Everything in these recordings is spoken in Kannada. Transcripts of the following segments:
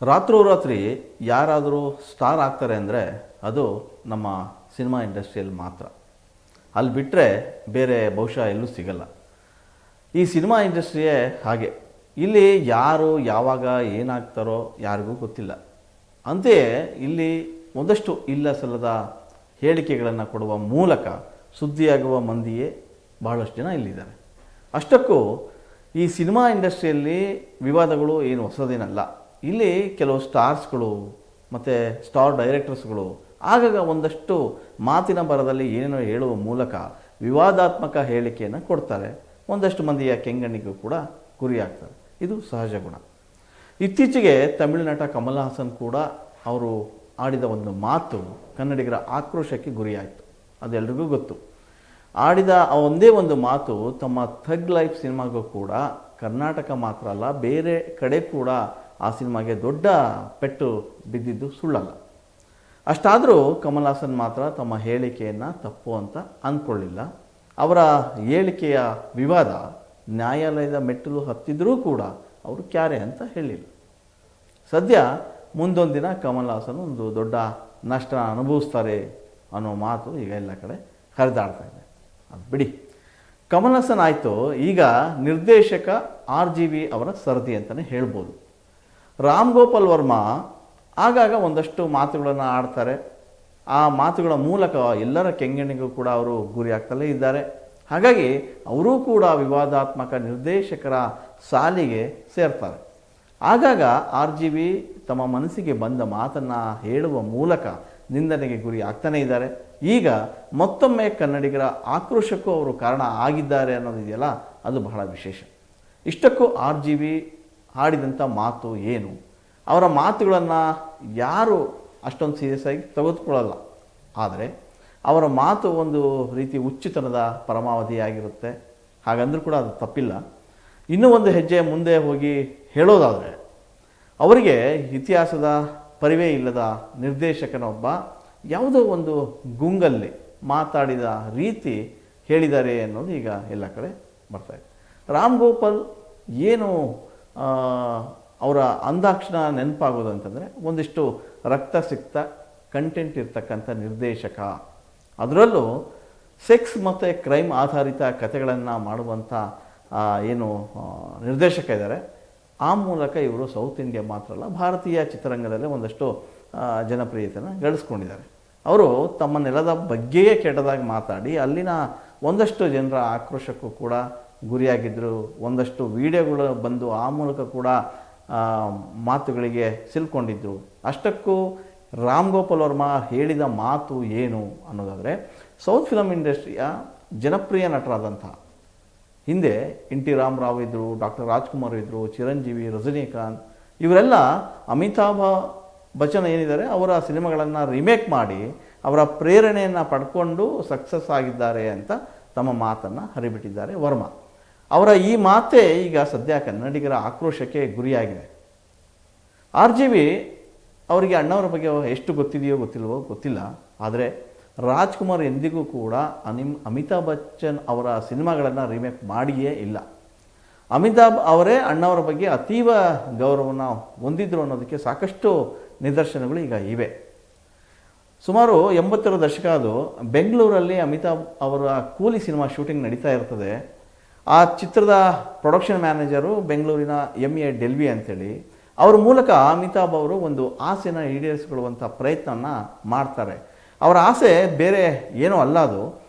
ರಾತ್ರೋರಾತ್ರಿ ಯಾರಾದರೂ ಸ್ಟಾರ್ ಆಗ್ತಾರೆ ಅಂದರೆ ಅದು ನಮ್ಮ ಸಿನಿಮಾ ಇಂಡಸ್ಟ್ರಿಯಲ್ಲಿ ಮಾತ್ರ. ಅಲ್ಲಿ ಬಿಟ್ಟರೆ ಬೇರೆ ಬಹುಶಃ ಎಲ್ಲೂ ಸಿಗಲ್ಲ. ಈ ಸಿನಿಮಾ ಇಂಡಸ್ಟ್ರಿಯೇ ಹಾಗೆ. ಇಲ್ಲಿ ಯಾರು ಯಾವಾಗ ಏನಾಗ್ತಾರೋ ಯಾರಿಗೂ ಗೊತ್ತಿಲ್ಲ. ಅಂತೆಯೇ ಇಲ್ಲಿ ಒಂದಷ್ಟು ಇಲ್ಲ ಸಲ್ಲದ ಹೇಳಿಕೆಗಳನ್ನು ಕೊಡುವ ಮೂಲಕ ಸುದ್ದಿಯಾಗುವ ಮಂದಿಯೇ ಬಹಳಷ್ಟು ಜನ ಇಲ್ಲಿದ್ದಾರೆ. ಅಷ್ಟಕ್ಕೂ ಈ ಸಿನಿಮಾ ಇಂಡಸ್ಟ್ರಿಯಲ್ಲಿ ವಿವಾದಗಳು ಏನು ಹೊಸದೇನಲ್ಲ. ಇಲ್ಲಿ ಕೆಲವು ಸ್ಟಾರ್ಸ್ಗಳು ಮತ್ತು ಸ್ಟಾರ್ ಡೈರೆಕ್ಟರ್ಸ್ಗಳು ಆಗಾಗ ಒಂದಷ್ಟು ಮಾತಿನ ಬರದಲ್ಲಿ ಏನೇನೋ ಹೇಳುವ ಮೂಲಕ ವಿವಾದಾತ್ಮಕ ಹೇಳಿಕೆಯನ್ನು ಕೊಡ್ತಾರೆ. ಒಂದಷ್ಟು ಮಂದಿಯ ಕೆಂಗಣ್ಣಿಗೂ ಕೂಡ ಗುರಿಯಾಗ್ತಾರೆ. ಇದು ಸಹಜ ಗುಣ. ಇತ್ತೀಚೆಗೆ ತಮಿಳು ನಟ ಕಮಲ್ ಹಾಸನ್ ಕೂಡ ಅವರು ಆಡಿದ ಒಂದು ಮಾತು ಕನ್ನಡಿಗರ ಆಕ್ರೋಶಕ್ಕೆ ಗುರಿಯಾಯಿತು. ಅದೆಲ್ಲರಿಗೂ ಗೊತ್ತು. ಆಡಿದ ಆ ಒಂದೇ ಒಂದು ಮಾತು ತಮ್ಮ ಥಗ್ ಲೈಫ್ ಸಿನಿಮಾಗೂ ಕೂಡ ಕರ್ನಾಟಕ ಮಾತ್ರ ಅಲ್ಲ, ಬೇರೆ ಕಡೆ ಕೂಡ ಆ ಸಿನಿಮಾಗೆ ದೊಡ್ಡ ಪೆಟ್ಟು ಬಿದ್ದಿದ್ದು ಸುಳ್ಳಲ್ಲ. ಅಷ್ಟಾದರೂ ಕಮಲ್ ಹಾಸನ್ ಮಾತ್ರ ತಮ್ಮ ಹೇಳಿಕೆಯನ್ನು ತಪ್ಪು ಅಂತ ಅಂದ್ಕೊಳ್ಳಿಲ್ಲ. ಅವರ ಹೇಳಿಕೆಯ ವಿವಾದ ನ್ಯಾಯಾಲಯದ ಮೆಟ್ಟಿಲು ಹತ್ತಿದ್ರೂ ಕೂಡ ಅವರು ಕ್ಯಾರೆ ಅಂತ ಹೇಳಿಲ್ಲ. ಸದ್ಯ ಮುಂದೊಂದು ದಿನ ಕಮಲ್ ಹಾಸನ್ ಒಂದು ದೊಡ್ಡ ನಷ್ಟ ಅನುಭವಿಸ್ತಾರೆ ಅನ್ನೋ ಮಾತು ಈಗ ಎಲ್ಲ ಕಡೆ ಹರಿದಾಡ್ತಾ ಇದೆ. ಅದು ಬಿಡಿ, ಕಮಲ್ ಹಾಸನ್ ಆಯಿತು. ಈಗ ನಿರ್ದೇಶಕ RGV ಅವರ ಸರದಿ ಅಂತಲೇ ಹೇಳ್ಬೋದು. ರಾಮ್ ಗೋಪಾಲ್ ವರ್ಮಾ ಆಗಾಗ ಒಂದಷ್ಟು ಮಾತುಗಳನ್ನು ಆಡ್ತಾರೆ. ಆ ಮಾತುಗಳ ಮೂಲಕ ಎಲ್ಲರ ಕೆಂಗಣ್ಣಿಗೂ ಕೂಡ ಅವರು ಗುರಿ ಆಗ್ತಲೇ ಇದ್ದಾರೆ. ಹಾಗಾಗಿ ಅವರೂ ಕೂಡ ವಿವಾದಾತ್ಮಕ ನಿರ್ದೇಶಕರ ಸಾಲಿಗೆ ಸೇರ್ತಾರೆ. ಆಗಾಗ RGV ತಮ್ಮ ಮನಸ್ಸಿಗೆ ಬಂದ ಮಾತನ್ನು ಹೇಳುವ ಮೂಲಕ ನಿಂದನೆಗೆ ಗುರಿ ಆಗ್ತಾನೇ ಇದ್ದಾರೆ. ಈಗ ಮತ್ತೊಮ್ಮೆ ಕನ್ನಡಿಗರ ಆಕ್ರೋಶಕ್ಕೂ ಅವರು ಕಾರಣ ಆಗಿದ್ದಾರೆ ಅನ್ನೋದಿದೆಯಲ್ಲ, ಅದು ಬಹಳ ವಿಶೇಷ. ಇಷ್ಟಕ್ಕೂ RGV ಹಾಡಿದಂಥ ಮಾತು ಏನು, ಅವರ ಮಾತುಗಳನ್ನು ಯಾರು ಅಷ್ಟೊಂದು ಸೀರಿಯಸ್ ಆಗಿ ತೆಗೆದುಕೊಳ್ಳಲ್ಲ. ಆದರೆ ಅವರ ಮಾತು ಒಂದು ರೀತಿ ಹುಚ್ಚುತನದ ಪರಮಾವಧಿಯಾಗಿರುತ್ತೆ. ಹಾಗಂದ್ರೂ ಕೂಡ ಅದು ತಪ್ಪಿಲ್ಲ. ಇನ್ನೂ ಒಂದು ಹೆಜ್ಜೆ ಮುಂದೆ ಹೋಗಿ ಹೇಳೋದಾದರೆ, ಅವರಿಗೆ ಇತಿಹಾಸದ ಪರಿವೇ ಇಲ್ಲದ ನಿರ್ದೇಶಕನೊಬ್ಬ ಯಾವುದೋ ಒಂದು ಗುಂಗಲ್ಲಿ ಮಾತಾಡಿದ ರೀತಿ ಹೇಳಿದ್ದಾರೆ ಅನ್ನೋದು ಈಗ ಎಲ್ಲ ಕಡೆ ಬರ್ತಾಯಿದೆ. ರಾಮ್ ಗೋಪಾಲ್ ಏನು ಅವರ ಅಂದಾಕ್ಷಣ ನೆನಪಾಗೋದು ಅಂತಂದರೆ, ಒಂದಿಷ್ಟು ರಕ್ತಸಿಕ್ತ ಕಂಟೆಂಟ್ ಇರ್ತಕ್ಕಂಥ ನಿರ್ದೇಶಕ. ಅದರಲ್ಲೂ ಸೆಕ್ಸ್ ಮತ್ತು ಕ್ರೈಮ್ ಆಧಾರಿತ ಕಥೆಗಳನ್ನು ಮಾಡುವಂಥ ಏನು ನಿರ್ದೇಶಕ ಇದ್ದಾರೆ, ಆ ಮೂಲಕ ಇವರು ಸೌತ್ ಇಂಡಿಯಾ ಮಾತ್ರ ಅಲ್ಲ, ಭಾರತೀಯ ಚಿತ್ರರಂಗದಲ್ಲೇ ಒಂದಷ್ಟು ಜನಪ್ರಿಯತೆಯನ್ನು ಗಳಿಸ್ಕೊಂಡಿದ್ದಾರೆ. ಅವರು ತಮ್ಮ ನೆಲದ ಬಗ್ಗೆಯೇ ಕೆಟ್ಟದಾಗಿ ಮಾತಾಡಿ ಅಲ್ಲಿನ ಒಂದಷ್ಟು ಜನರ ಆಕ್ರೋಶಕ್ಕೂ ಕೂಡ ಗುರಿಯಾಗಿದ್ದರು. ಒಂದಷ್ಟು ವಿಡಿಯೋಗಳು ಬಂದು ಆ ಮೂಲಕ ಕೂಡ ಮಾತುಗಳಿಗೆ ಸಿಲ್ಕೊಂಡಿದ್ದರು. ಅಷ್ಟಕ್ಕೂ ರಾಮ್ ಗೋಪಾಲ್ ವರ್ಮಾ ಹೇಳಿದ ಮಾತು ಏನು ಅನ್ನೋದಾದರೆ, ಸೌತ್ ಫಿಲಮ್ ಇಂಡಸ್ಟ್ರಿಯ ಜನಪ್ರಿಯ ನಟರಾದಂಥ ಹಿಂದೆ NT ರಾಮರಾವ್ ಇದ್ದರು, ಡಾಕ್ಟರ್ ರಾಜ್ಕುಮಾರ್ ಇದ್ದರು, ಚಿರಂಜೀವಿ, ರಜನಿಕಾಂತ್, ಇವರೆಲ್ಲ ಅಮಿತಾಭ್ ಬಚ್ಚನ್ ಏನಿದ್ದಾರೆ ಅವರ ಸಿನಿಮಾಗಳನ್ನು ರಿಮೇಕ್ ಮಾಡಿ ಅವರ ಪ್ರೇರಣೆಯನ್ನು ಪಡ್ಕೊಂಡು ಸಕ್ಸಸ್ ಆಗಿದ್ದಾರೆ ಅಂತ ತಮ್ಮ ಮಾತನ್ನು ಹರಿಬಿಟ್ಟಿದ್ದಾರೆ ವರ್ಮಾ. ಅವರ ಈ ಮಾತೇ ಈಗ ಸದ್ಯ ಕನ್ನಡಿಗರ ಆಕ್ರೋಶಕ್ಕೆ ಗುರಿಯಾಗಿದೆ. RGV ಅವರಿಗೆ ಅಣ್ಣವರ ಬಗ್ಗೆ ಎಷ್ಟು ಗೊತ್ತಿದೆಯೋ ಗೊತ್ತಿಲ್ವೋ ಗೊತ್ತಿಲ್ಲ. ಆದರೆ ರಾಜ್ಕುಮಾರ್ ಎಂದಿಗೂ ಕೂಡ ಅಮಿತಾಬ್ ಬಚ್ಚನ್ ಅವರ ಸಿನಿಮಾಗಳನ್ನು ರಿಮೇಕ್ ಮಾಡಿಯೇ ಇಲ್ಲ. ಅಮಿತಾಬ್ ಅವರೇ ಅಣ್ಣವರ ಬಗ್ಗೆ ಅತೀವ ಗೌರವವನ್ನು ಹೊಂದಿದ್ರು ಅನ್ನೋದಕ್ಕೆ ಸಾಕಷ್ಟು ನಿದರ್ಶನಗಳು ಈಗ ಇವೆ. ಸುಮಾರು 80ರ ದಶಕ ಅದು ಬೆಂಗಳೂರಲ್ಲಿ ಅಮಿತಾಬ್ ಅವರ ಕೂಲಿ ಸಿನಿಮಾ ಶೂಟಿಂಗ್ ನಡೀತಾ ಇರ್ತದೆ. ಆ ಚಿತ್ರದ ಪ್ರೊಡಕ್ಷನ್ ಮ್ಯಾನೇಜರು ಬೆಂಗಳೂರಿನ MA ಡೆಲ್ವಿ ಅಂತೇಳಿ, ಅವ್ರ ಮೂಲಕ ಅಮಿತಾಬ್ ಅವರು ಒಂದು ಆಸೆನ ಈಡೇರಿಸಿಕೊಳ್ಳುವಂಥ ಪ್ರಯತ್ನನ ಮಾಡ್ತಾರೆ. ಅವರ ಆಸೆ ಬೇರೆ ಏನೂ ಅಲ್ಲ, ಅದು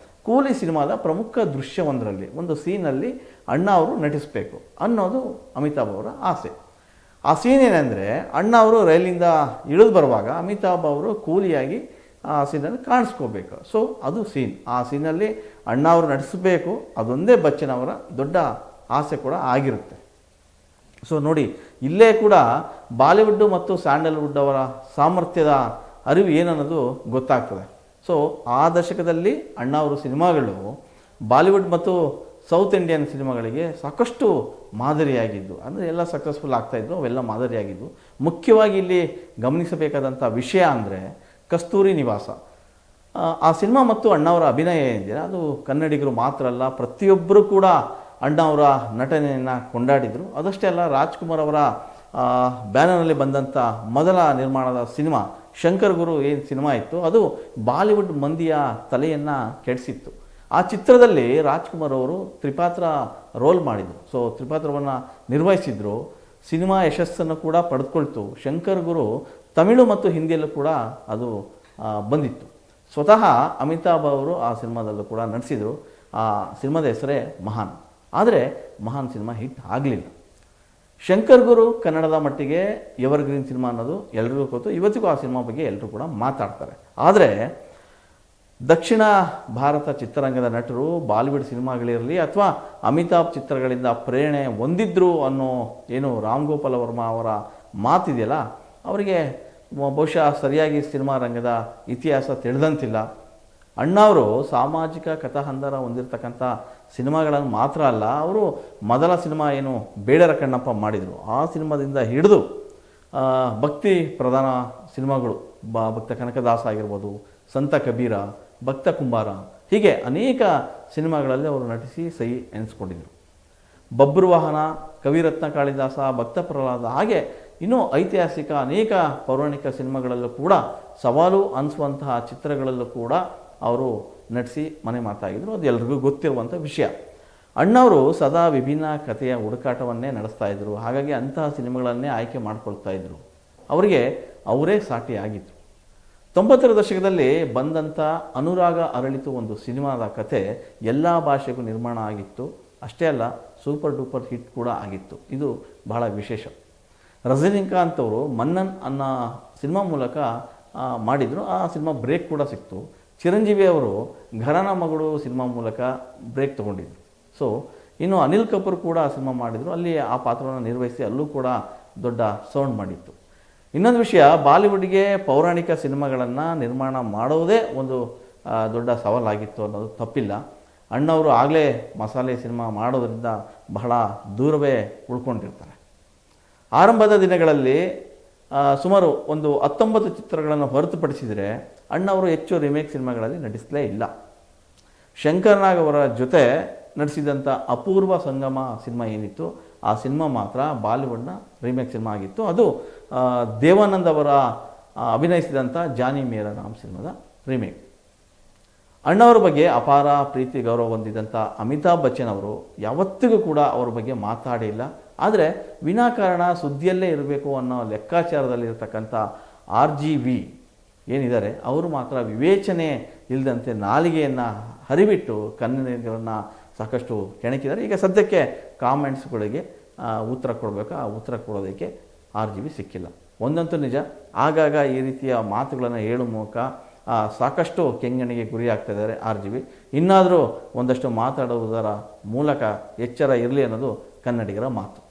ಕೂಲಿ ಸಿನಿಮಾದ ಪ್ರಮುಖ ದೃಶ್ಯವೊಂದರಲ್ಲಿ ಒಂದು ಸೀನಲ್ಲಿ ಅಣ್ಣ ಅವರು ನಟಿಸಬೇಕು ಅನ್ನೋದು ಅಮಿತಾಬ್ ಅವರ ಆಸೆ. ಆ ಸೀನ್ ಏನಂದರೆ, ಅಣ್ಣ ಅವರು ರೈಲಿಂದ ಇಳಿದು ಬರುವಾಗ ಅಮಿತಾಬ್ ಅವರು ಕೂಲಿಯಾಗಿ ಆ ಸೀನಲ್ಲಿ ಕಾಣಿಸ್ಕೋಬೇಕು. ಸೊ ಅದು ಸೀನ್. ಆ ಸೀನಲ್ಲಿ ಅಣ್ಣ ಅವರು ನಟಿಸಬೇಕು, ಅದೊಂದೇ ಬಚ್ಚನ್ ಅವರ ದೊಡ್ಡ ಆಸೆ ಕೂಡ ಆಗಿರುತ್ತೆ. ಸೊ ನೋಡಿ, ಇಲ್ಲೇ ಕೂಡ ಬಾಲಿವುಡ್ ಮತ್ತು ಸ್ಯಾಂಡಲ್ವುಡ್ ಅವರ ಸಾಮರ್ಥ್ಯದ ಅರಿವು ಏನನ್ನೋದು ಗೊತ್ತಾಗ್ತದೆ. ಸೊ ಆ ದಶಕದಲ್ಲಿ ಅಣ್ಣ ಅವರ ಸಿನಿಮಾಗಳು ಬಾಲಿವುಡ್ ಮತ್ತು ಸೌತ್ ಇಂಡಿಯನ್ ಸಿನಿಮಾಗಳಿಗೆ ಸಾಕಷ್ಟು ಮಾದರಿಯಾಗಿದ್ದು, ಅಂದರೆ ಎಲ್ಲ ಸಕ್ಸಸ್ಫುಲ್ ಆಗ್ತಾಯಿದ್ರು, ಅವೆಲ್ಲ ಮಾದರಿಯಾಗಿದ್ದು. ಮುಖ್ಯವಾಗಿ ಇಲ್ಲಿ ಗಮನಿಸಬೇಕಾದಂಥ ವಿಷಯ ಅಂದರೆ ಕಸ್ತೂರಿ ನಿವಾಸ. ಆ ಸಿನಿಮಾ ಮತ್ತು ಅಣ್ಣವರ ಅಭಿನಯ ಏನಿದೆ ಅದು ಕನ್ನಡಿಗರು ಮಾತ್ರ ಅಲ್ಲ, ಪ್ರತಿಯೊಬ್ಬರು ಕೂಡ ಅಣ್ಣ ಅವರ ನಟನೆಯನ್ನು ಕೊಂಡಾಡಿದರು. ಅದಷ್ಟೇ ಅಲ್ಲ, ರಾಜ್ಕುಮಾರ್ ಅವರ ಬ್ಯಾನರ್ನಲ್ಲಿ ಬಂದಂಥ ಮೊದಲ ನಿರ್ಮಾಣದ ಸಿನಿಮಾ ಶಂಕರ್ ಗುರು ಏನು ಸಿನಿಮಾ ಇತ್ತು ಅದು ಬಾಲಿವುಡ್ ಮಂದಿಯ ತಲೆಯನ್ನು ಕೆಡಿಸಿತ್ತು. ಆ ಚಿತ್ರದಲ್ಲಿ ರಾಜ್ಕುಮಾರ್ ಅವರು ತ್ರಿಪಾತ್ರ ರೋಲ್ ಮಾಡಿದರು. ಸೊ ತ್ರಿಪಾತ್ರವನ್ನು ನಿರ್ವಹಿಸಿದ್ರು. ಸಿನಿಮಾ ಯಶಸ್ಸನ್ನು ಕೂಡ ಪಡೆದುಕೊಳ್ತು. ಶಂಕರ್ ಗುರು ತಮಿಳು ಮತ್ತು ಹಿಂದಿಯಲ್ಲೂ ಕೂಡ ಅದು ಬಂದಿತ್ತು. ಸ್ವತಃ ಅಮಿತಾಬ್ ಅವರು ಆ ಸಿನಿಮಾದಲ್ಲೂ ಕೂಡ ನಟಿಸಿದರು. ಆ ಸಿನಿಮಾದ ಹೆಸರೇ ಮಹಾನ್. ಆದರೆ ಮಹಾನ್ ಸಿನಿಮಾ ಹಿಟ್ ಆಗಲಿಲ್ಲ. ಶಂಕರ್ ಗುರು ಕನ್ನಡದ ಮಟ್ಟಿಗೆ ಎವರ್ಗ್ರೀನ್ ಸಿನಿಮಾ ಅನ್ನೋದು ಎಲ್ರಿಗೂ ಗೊತ್ತು. ಇವತ್ತಿಗೂ ಆ ಸಿನಿಮಾ ಬಗ್ಗೆ ಎಲ್ಲರೂ ಕೂಡ ಮಾತಾಡ್ತಾರೆ. ಆದರೆ ದಕ್ಷಿಣ ಭಾರತ ಚಿತ್ರರಂಗದ ನಟರು ಬಾಲಿವುಡ್ ಸಿನಿಮಾಗಳಿರಲಿ ಅಥವಾ ಅಮಿತಾಬ್ ಚಿತ್ರಗಳಿಂದ ಪ್ರೇರಣೆ ಹೊಂದಿದ್ರು ಅನ್ನೋ ಏನು ರಾಮ್ ಗೋಪಾಲ್ ವರ್ಮಾ ಅವರ ಮಾತಿದೆಯಲ್ಲ, ಅವರಿಗೆ ಬಹುಶಃ ಸರಿಯಾಗಿ ಸಿನಿಮಾ ರಂಗದ ಇತಿಹಾಸ ತಿಳಿದಂತಿಲ್ಲ. ಅಣ್ಣವರು ಸಾಮಾಜಿಕ ಕಥಾಹಂದರ ಹೊಂದಿರತಕ್ಕಂಥ ಸಿನಿಮಾಗಳನ್ನು ಮಾತ್ರ ಅಲ್ಲ, ಅವರು ಮೊದಲ ಸಿನಿಮಾ ಏನು ಬೇಡರ ಕಣ್ಣಪ್ಪ ಮಾಡಿದರು, ಆ ಸಿನಿಮಾದಿಂದ ಹಿಡಿದು ಭಕ್ತಿ ಪ್ರಧಾನ ಸಿನಿಮಾಗಳು ಭಕ್ತ ಕನಕದಾಸ ಆಗಿರ್ಬೋದು, ಸಂತ ಕಬೀರ, ಭಕ್ತ ಕುಂಬಾರ, ಹೀಗೆ ಅನೇಕ ಸಿನಿಮಾಗಳಲ್ಲಿ ಅವರು ನಟಿಸಿ ಸಹಿ ಎನಿಸ್ಕೊಂಡಿದ್ದರು. ಬಬ್ರು ವಾಹನ, ಕವಿರತ್ನ ಕಾಳಿದಾಸ, ಭಕ್ತ ಪ್ರಹ್ಲಾದ, ಹಾಗೆ ಇನ್ನೂ ಐತಿಹಾಸಿಕ ಅನೇಕ ಪೌರಾಣಿಕ ಸಿನಿಮಾಗಳಲ್ಲೂ ಕೂಡ ಸವಾಲು ಅನಿಸುವಂತಹ ಚಿತ್ರಗಳಲ್ಲೂ ಕೂಡ ಅವರು ನಟಿಸಿ ಮನೆ ಮಾತಾಗಿದ್ದರು. ಅದು ಎಲ್ರಿಗೂ ಗೊತ್ತಿರುವಂಥ ವಿಷಯ. ಅಣ್ಣವರು ಸದಾ ವಿಭಿನ್ನ ಕಥೆಯ ಹುಡುಕಾಟವನ್ನೇ ನಡೆಸ್ತಾ ಇದ್ದರು. ಹಾಗಾಗಿ ಅಂತಹ ಸಿನಿಮಾಗಳನ್ನೇ ಆಯ್ಕೆ ಮಾಡ್ಕೊಳ್ತಾ ಇದ್ದರು. ಅವರಿಗೆ ಅವರೇ ಸಾಟಿ ಆಗಿತ್ತು. 90ರ ದಶಕದಲ್ಲಿ ಬಂದಂಥ ಅನುರಾಗ ಅರಳಿತು ಒಂದು ಸಿನಿಮಾದ ಕತೆ ಎಲ್ಲ ಭಾಷೆಗೂ ನಿರ್ಮಾಣ ಆಗಿತ್ತು. ಅಷ್ಟೇ ಅಲ್ಲ, ಸೂಪರ್ ಡೂಪರ್ ಹಿಟ್ ಕೂಡ ಆಗಿತ್ತು. ಇದು ಬಹಳ ವಿಶೇಷ. ರಜನಿಕಾಂತ್ ಅವರು ಮನ್ನನ್ ಅನ್ನೋ ಸಿನಿಮಾ ಮೂಲಕ ಮಾಡಿದರು. ಆ ಸಿನಿಮಾ ಬ್ರೇಕ್ ಕೂಡ ಸಿಕ್ತು. ಚಿರಂಜೀವಿ ಅವರು ಘರಾನ ಮಗಳು ಸಿನಿಮಾ ಮೂಲಕ ಬ್ರೇಕ್ ತೊಗೊಂಡಿದ್ರು. ಸೊ ಇನ್ನು ಅನಿಲ್ ಕಪೂರ್ ಕೂಡ ಸಿನಿಮಾ ಮಾಡಿದರು. ಅಲ್ಲಿ ಆ ಪಾತ್ರವನ್ನು ನಿರ್ವಹಿಸಿ ಅಲ್ಲೂ ಕೂಡ ದೊಡ್ಡ ಸೌಂಡ್ ಮಾಡಿತ್ತು. ಇನ್ನೊಂದು ವಿಷಯ, ಬಾಲಿವುಡ್ಗೆ ಪೌರಾಣಿಕ ಸಿನಿಮಾಗಳನ್ನು ನಿರ್ಮಾಣ ಮಾಡೋದೇ ಒಂದು ದೊಡ್ಡ ಸವಾಲಾಗಿತ್ತು ಅನ್ನೋದು ತಪ್ಪಿಲ್ಲ. ಅಣ್ಣವರು ಆಗಲೇ ಮಸಾಲೆ ಸಿನಿಮಾ ಮಾಡೋದರಿಂದ ಬಹಳ ದೂರವೇ ಉಳ್ಕೊಂಡಿರ್ತಾರೆ. ಆರಂಭದ ದಿನಗಳಲ್ಲಿ ಸುಮಾರು ಒಂದು 19 ಚಿತ್ರಗಳನ್ನು ಹೊರತುಪಡಿಸಿದರೆ ಅಣ್ಣವರು ಹೆಚ್ಚು ರಿಮೇಕ್ ಸಿನಿಮಾಗಳಲ್ಲಿ ನಟಿಸಲೇ ಇಲ್ಲ. ಶಂಕರ್ ನಾಗ್ ಅವರ ಜೊತೆ ನಟಿಸಿದಂಥ ಅಪೂರ್ವ ಸಂಗಮ ಸಿನಿಮಾ ಏನಿತ್ತು, ಆ ಸಿನಿಮಾ ಮಾತ್ರ ಬಾಲಿವುಡ್ನ ರಿಮೇಕ್ ಸಿನಿಮಾ ಆಗಿತ್ತು. ಅದು ದೇವಾನಂದ್ ಅವರ ಅಭಿನಯಿಸಿದಂಥ ಜಾನಿ ಮೇರಾ ನಾಮ್ ಸಿನಿಮಾದ ರಿಮೇಕ್. ಅಣ್ಣವರ ಬಗ್ಗೆ ಅಪಾರ ಪ್ರೀತಿ ಗೌರವ ಹೊಂದಿದಂಥ ಅಮಿತಾಬ್ ಬಚ್ಚನ್ ಅವರು ಯಾವತ್ತಿಗೂ ಕೂಡ ಅವ್ರ ಬಗ್ಗೆ ಮಾತಾಡಿಲ್ಲ. ಆದರೆ ವಿನಾಕಾರಣ ಸುದ್ದಿಯಲ್ಲೇ ಇರಬೇಕು ಅನ್ನೋ ಲೆಕ್ಕಾಚಾರದಲ್ಲಿರ್ತಕ್ಕಂಥ RGV ಏನಿದ್ದಾರೆ ಅವರು ಮಾತ್ರ ವಿವೇಚನೆ ಇಲ್ಲದಂತೆ ನಾಲಿಗೆಯನ್ನು ಹರಿಬಿಟ್ಟು ಕನ್ನಡಿಗರನ್ನು ಸಾಕಷ್ಟು ಕೆಣಕಿದ್ದಾರೆ. ಈಗ ಸದ್ಯಕ್ಕೆ ಕಾಮೆಂಟ್ಸ್ಗಳಿಗೆ ಉತ್ತರ ಕೊಡಬೇಕು. ಆ ಉತ್ತರ ಕೊಡೋದಕ್ಕೆ RGV ಸಿಕ್ಕಿಲ್ಲ. ಒಂದಂತೂ ನಿಜ, ಆಗಾಗ ಈ ರೀತಿಯ ಮಾತುಗಳನ್ನು ಹೇಳುವ ಮೂಲಕ ಸಾಕಷ್ಟು ಕೆಂಗಣಿಗೆ ಗುರಿಯಾಗ್ತಾ ಇದ್ದಾರೆ RGV. ಇನ್ನಾದರೂ ಒಂದಷ್ಟು ಮಾತಾಡುವುದರ ಮೂಲಕ ಎಚ್ಚರ ಇರಲಿ ಅನ್ನೋದು ಕನ್ನಡಿಗರ ಮಾತು.